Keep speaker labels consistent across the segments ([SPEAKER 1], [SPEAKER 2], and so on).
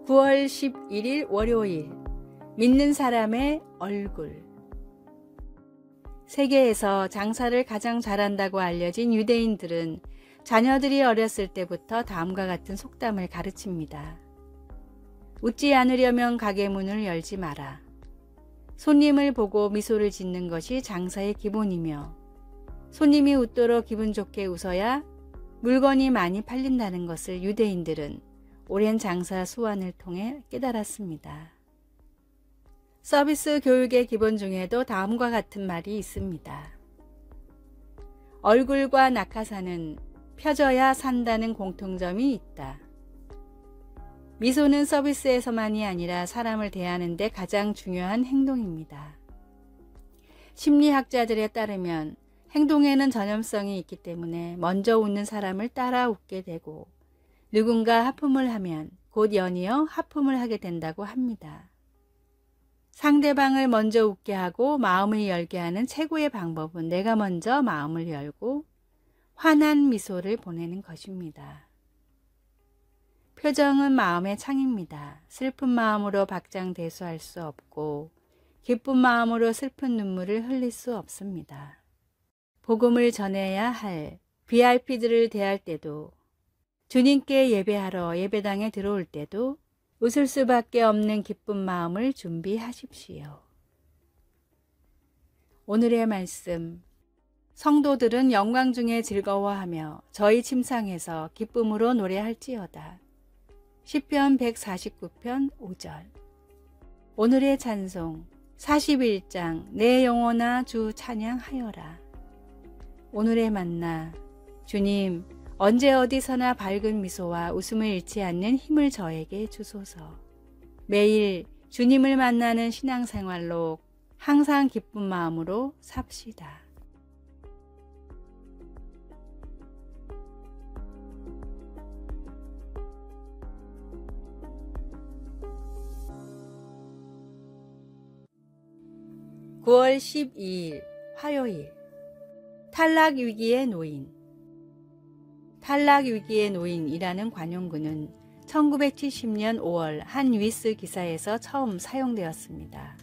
[SPEAKER 1] 9월 11일 월요일, 믿는 사람의 얼굴. 세계에서 장사를 가장 잘한다고 알려진 유대인들은 자녀들이 어렸을 때부터 다음과 같은 속담을 가르칩니다. 웃지 않으려면 가게 문을 열지 마라. 손님을 보고 미소를 짓는 것이 장사의 기본이며, 손님이 웃도록 기분 좋게 웃어야 물건이 많이 팔린다는 것을 유대인들은 오랜 장사 수완을 통해 깨달았습니다. 서비스 교육의 기본 중에도 다음과 같은 말이 있습니다. 얼굴과 낙하산은 펴져야 산다는 공통점이 있다. 미소는 서비스에서만이 아니라 사람을 대하는 데 가장 중요한 행동입니다. 심리학자들에 따르면 행동에는 전염성이 있기 때문에 먼저 웃는 사람을 따라 웃게 되고, 누군가 하품을 하면 곧 연이어 하품을 하게 된다고 합니다. 상대방을 먼저 웃게 하고 마음을 열게 하는 최고의 방법은 내가 먼저 마음을 열고 환한 미소를 보내는 것입니다. 표정은 마음의 창입니다. 슬픈 마음으로 박장대소할 수 없고 기쁜 마음으로 슬픈 눈물을 흘릴 수 없습니다. 복음을 전해야 할 VIP들을 대할 때도, 주님께 예배하러 예배당에 들어올 때도 웃을 수밖에 없는 기쁜 마음을 준비하십시오. 오늘의 말씀. 성도들은 영광 중에 즐거워하며 저희 침상에서 기쁨으로 노래할지어다. 시편 149편 5절. 오늘의 찬송. 41장 내 영혼아 주 찬양하여라. 오늘의 만나. 주님, 언제 어디서나 밝은 미소와 웃음을 잃지 않는 힘을 저에게 주소서. 매일 주님을 만나는 신앙생활로 항상 기쁜 마음으로 삽시다. (9월 12일) 화요일. 탈락 위기의 노인. 탈락 위기의 노인이라는 관용구는 1970년 5월 한 뉴스 기사에서 처음 사용되었습니다.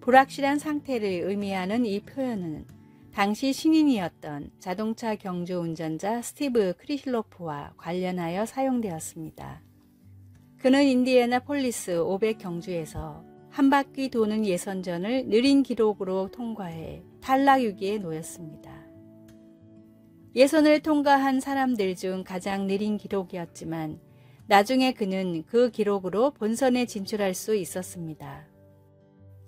[SPEAKER 1] 불확실한 상태를 의미하는 이 표현은 당시 신인이었던 자동차 경주 운전자 스티브 크리실로프와 관련하여 사용되었습니다. 그는 인디애나폴리스 500 경주에서 한 바퀴 도는 예선전을 느린 기록으로 통과해 탈락 위기에 놓였습니다. 예선을 통과한 사람들 중 가장 느린 기록이었지만 나중에 그는 그 기록으로 본선에 진출할 수 있었습니다.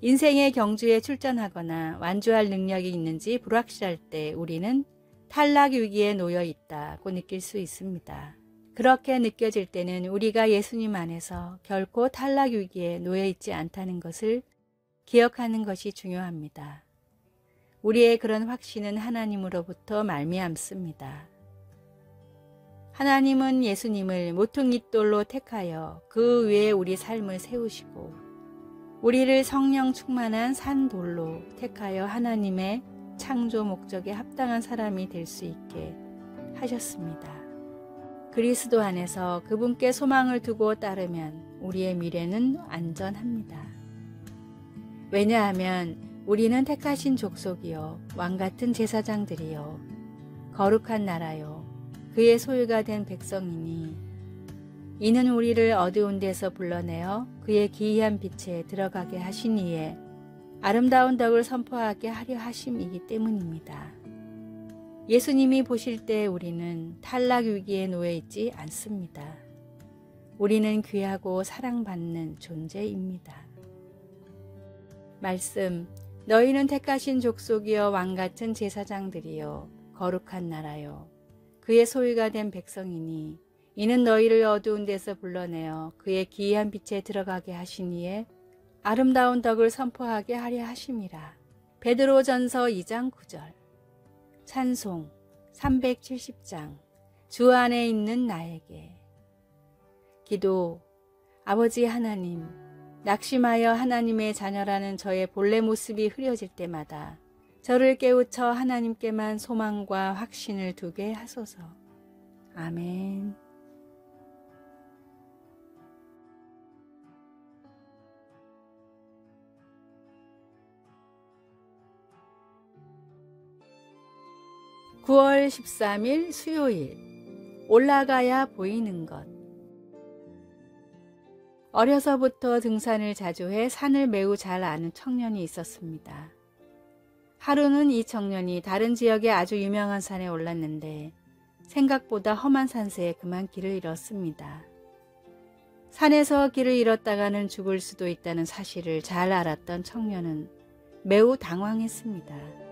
[SPEAKER 1] 인생의 경주에 출전하거나 완주할 능력이 있는지 불확실할 때 우리는 탈락 위기에 놓여 있다고 느낄 수 있습니다. 그렇게 느껴질 때는 우리가 예수님 안에서 결코 탈락 위기에 놓여 있지 않다는 것을 기억하는 것이 중요합니다. 우리의 그런 확신은 하나님으로부터 말미암습니다. 하나님은 예수님을 모퉁이돌로 택하여 그 위에 우리 삶을 세우시고, 우리를 성령 충만한 산돌로 택하여 하나님의 창조 목적에 합당한 사람이 될 수 있게 하셨습니다. 그리스도 안에서 그분께 소망을 두고 따르면 우리의 미래는 안전합니다. 왜냐하면 우리는 택하신 족속이요 왕같은 제사장들이요 거룩한 나라요 그의 소유가 된 백성이니, 이는 우리를 어두운 데서 불러내어 그의 기이한 빛에 들어가게 하신 이에 아름다운 덕을 선포하게 하려 하심이기 때문입니다. 예수님이 보실 때 우리는 탈락 위기에 놓여 있지 않습니다. 우리는 귀하고 사랑받는 존재입니다. 말씀. 너희는 택하신 족속이여 왕같은 제사장들이여 거룩한 나라요 그의 소유가 된 백성이니, 이는 너희를 어두운 데서 불러내어 그의 기이한 빛에 들어가게 하시니에 아름다운 덕을 선포하게 하려 하심이라. 베드로전서 2장 9절. 찬송 370장 주 안에 있는 나에게. 기도. 아버지 하나님, 낙심하여 하나님의 자녀라는 저의 본래 모습이 흐려질 때마다 저를 깨우쳐 하나님께만 소망과 확신을 두게 하소서. 아멘. 9월 13일 수요일. 올라가야 보이는 것. 어려서부터 등산을 자주 해 산을 매우 잘 아는 청년이 있었습니다. 하루는 이 청년이 다른 지역의 아주 유명한 산에 올랐는데 생각보다 험한 산세에 그만 길을 잃었습니다. 산에서 길을 잃었다가는 죽을 수도 있다는 사실을 잘 알았던 청년은 매우 당황했습니다.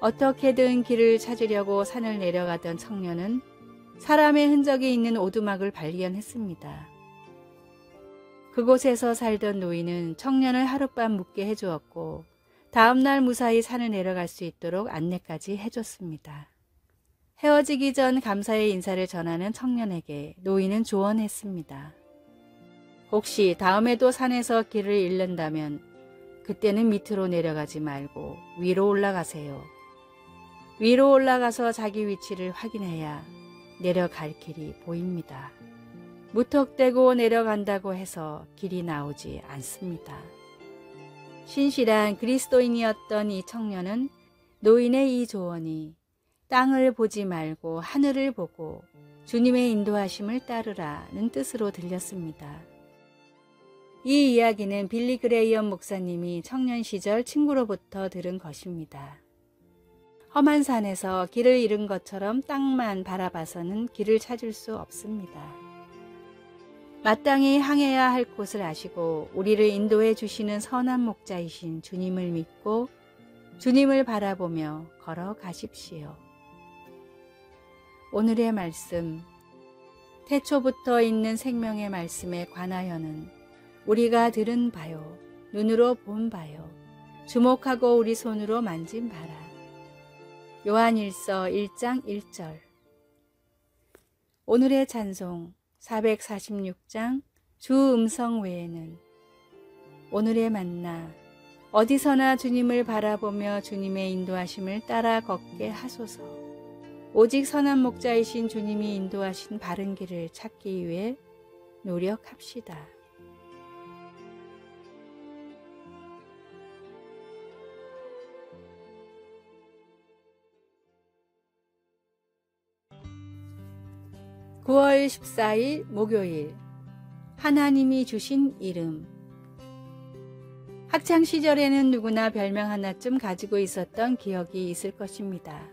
[SPEAKER 1] 어떻게든 길을 찾으려고 산을 내려가던 청년은 사람의 흔적이 있는 오두막을 발견했습니다. 그곳에서 살던 노인은 청년을 하룻밤 묵게 해주었고 다음날 무사히 산을 내려갈 수 있도록 안내까지 해줬습니다. 헤어지기 전 감사의 인사를 전하는 청년에게 노인은 조언했습니다. 혹시 다음에도 산에서 길을 잃는다면 그때는 밑으로 내려가지 말고 위로 올라가세요. 위로 올라가서 자기 위치를 확인해야 내려갈 길이 보입니다. 무턱대고 내려간다고 해서 길이 나오지 않습니다. 신실한 그리스도인이었던 이 청년은 노인의 이 조언이 땅을 보지 말고 하늘을 보고 주님의 인도하심을 따르라는 뜻으로 들렸습니다. 이 이야기는 빌리 그레이엄 목사님이 청년 시절 친구로부터 들은 것입니다. 험한 산에서 길을 잃은 것처럼 땅만 바라봐서는 길을 찾을 수 없습니다. 마땅히 항해야 할 곳을 아시고 우리를 인도해 주시는 선한 목자이신 주님을 믿고 주님을 바라보며 걸어가십시오. 오늘의 말씀, 태초부터 있는 생명의 말씀에 관하여는 우리가 들은 바요, 눈으로 본 바요, 주목하고 우리 손으로 만진 바라. 요한일서 1장 1절. 오늘의 찬송 446장 주 음성 외에는 오늘의 만나 어디서나 주님을 바라보며 주님의 인도하심을 따라 걷게 하소서. 오직 선한 목자이신 주님이 인도하신 바른 길을 찾기 위해 노력합시다. (9월 14일) 목요일. 하나님이 주신 이름. 학창시절에는 누구나 별명 하나쯤 가지고 있었던 기억이 있을 것입니다.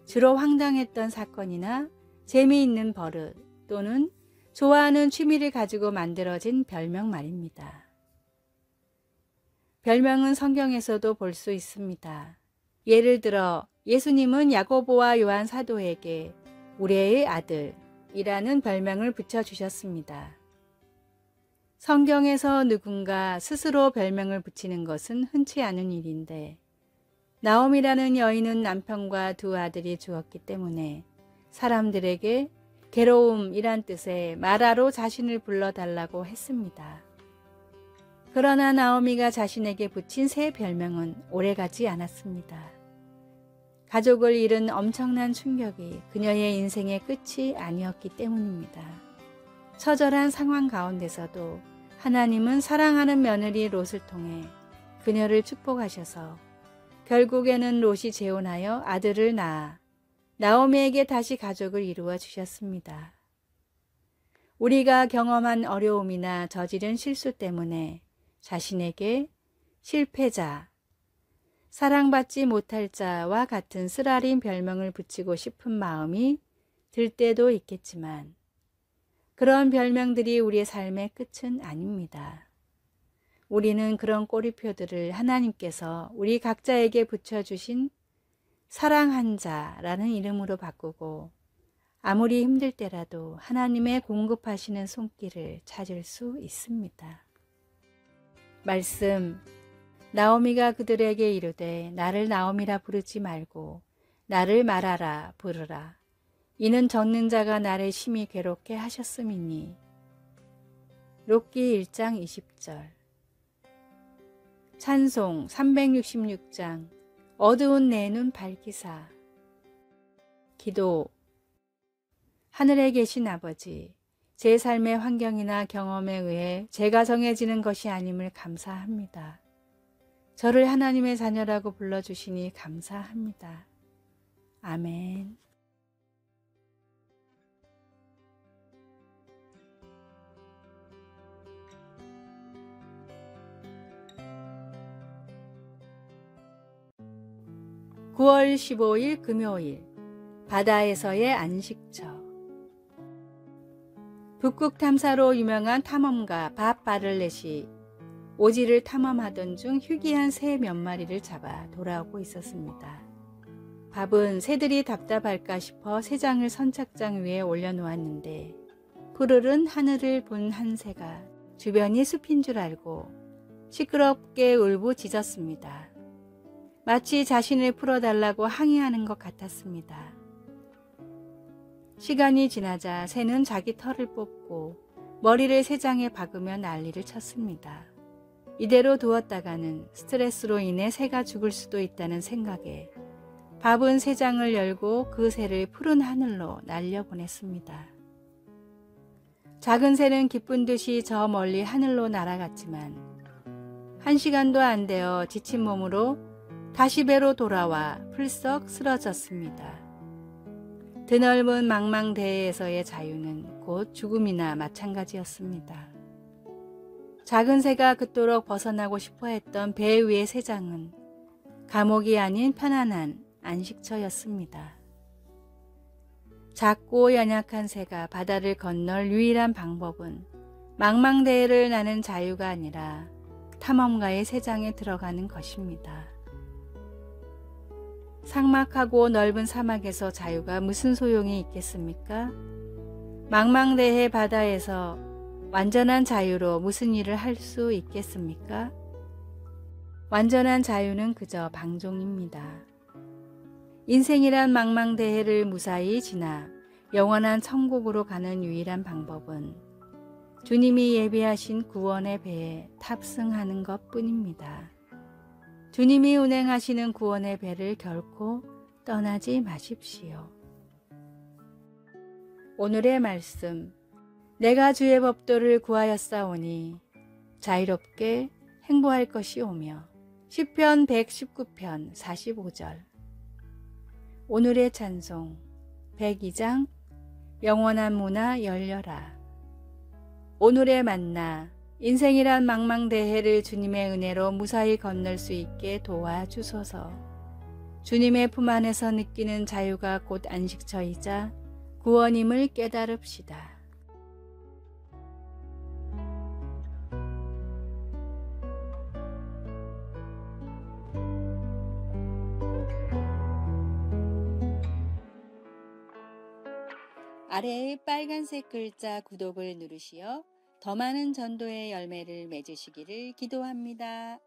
[SPEAKER 1] 주로 황당했던 사건이나 재미있는 버릇 또는 좋아하는 취미를 가지고 만들어진 별명 말입니다. 별명은 성경에서도 볼 수 있습니다. 예를 들어 예수님은 야고보와 요한 사도에게 우레의 아들이라는 별명을 붙여주셨습니다. 성경에서 누군가 스스로 별명을 붙이는 것은 흔치 않은 일인데 나옴이라는 여인은 남편과 두 아들이 죽었기 때문에 사람들에게 괴로움이란 뜻의 마라로 자신을 불러달라고 했습니다. 그러나 나오미가 자신에게 붙인 새 별명은 오래가지 않았습니다. 가족을 잃은 엄청난 충격이 그녀의 인생의 끝이 아니었기 때문입니다. 처절한 상황 가운데서도 하나님은 사랑하는 며느리 롯을 통해 그녀를 축복하셔서 결국에는 롯이 재혼하여 아들을 낳아 나오미에게 다시 가족을 이루어 주셨습니다. 우리가 경험한 어려움이나 저지른 실수 때문에 자신에게 실패자, 사랑받지 못할 자와 같은 쓰라린 별명을 붙이고 싶은 마음이 들 때도 있겠지만 그런 별명들이 우리의 삶의 끝은 아닙니다. 우리는 그런 꼬리표들을 하나님께서 우리 각자에게 붙여주신 사랑한 자라는 이름으로 바꾸고 아무리 힘들 때라도 하나님의 공급하시는 손길을 찾을 수 있습니다. 말씀. 나오미가 그들에게 이르되 나를 나오미라 부르지 말고 나를 마라라 부르라. 이는 젖는 자가 나를 심히 괴롭게 하셨음이니. 록기 1장 20절. 찬송 366장 어두운 내 눈 밝히사. 기도. 하늘에 계신 아버지, 제 삶의 환경이나 경험에 의해 제가 정해지는 것이 아님을 감사합니다. 저를 하나님의 자녀라고 불러주시니 감사합니다. 아멘. (9월 15일) 금요일 바다에서의 안식처. 북극 탐사로 유명한 탐험가 밥 바를렛이 오지를 탐험하던 중 희귀한 새 몇 마리를 잡아 돌아오고 있었습니다. 밥은 새들이 답답할까 싶어 새장을 선착장 위에 올려놓았는데 푸르른 하늘을 본 한 새가 주변이 숲인 줄 알고 시끄럽게 울부짖었습니다. 마치 자신을 풀어달라고 항의하는 것 같았습니다. 시간이 지나자 새는 자기 털을 뽑고 머리를 새장에 박으며 난리를 쳤습니다. 이대로 두었다가는 스트레스로 인해 새가 죽을 수도 있다는 생각에 밥은 새장을 열고 그 새를 푸른 하늘로 날려보냈습니다. 작은 새는 기쁜 듯이 저 멀리 하늘로 날아갔지만 1시간도 안 되어 지친 몸으로 다시 배로 돌아와 풀썩 쓰러졌습니다. 드넓은 망망대해에서의 자유는 곧 죽음이나 마찬가지였습니다. 작은 새가 그토록 벗어나고 싶어 했던 배 위의 새장은 감옥이 아닌 편안한 안식처였습니다. 작고 연약한 새가 바다를 건널 유일한 방법은 망망대해를 나는 자유가 아니라 탐험가의 새장에 들어가는 것입니다. 삭막하고 넓은 사막에서 자유가 무슨 소용이 있겠습니까? 망망대해 바다에서 완전한 자유로 무슨 일을 할 수 있겠습니까? 완전한 자유는 그저 방종입니다. 인생이란 망망대해를 무사히 지나 영원한 천국으로 가는 유일한 방법은 주님이 예비하신 구원의 배에 탑승하는 것뿐입니다. 주님이 운행하시는 구원의 배를 결코 떠나지 마십시오. 오늘의 말씀. 내가 주의 법도를 구하였사오니 자유롭게 행보할 것이 오며. 시편 119편 45절. 오늘의 찬송. 102장 영원한 문화 열려라. 오늘의 만나. 인생이란 망망대해를 주님의 은혜로 무사히 건널 수 있게 도와주소서. 주님의 품 안에서 느끼는 자유가 곧 안식처이자 구원임을 깨달읍시다. 아래의 빨간색 글자 구독을 누르시어 더 많은 전도의 열매를 맺으시기를 기도합니다.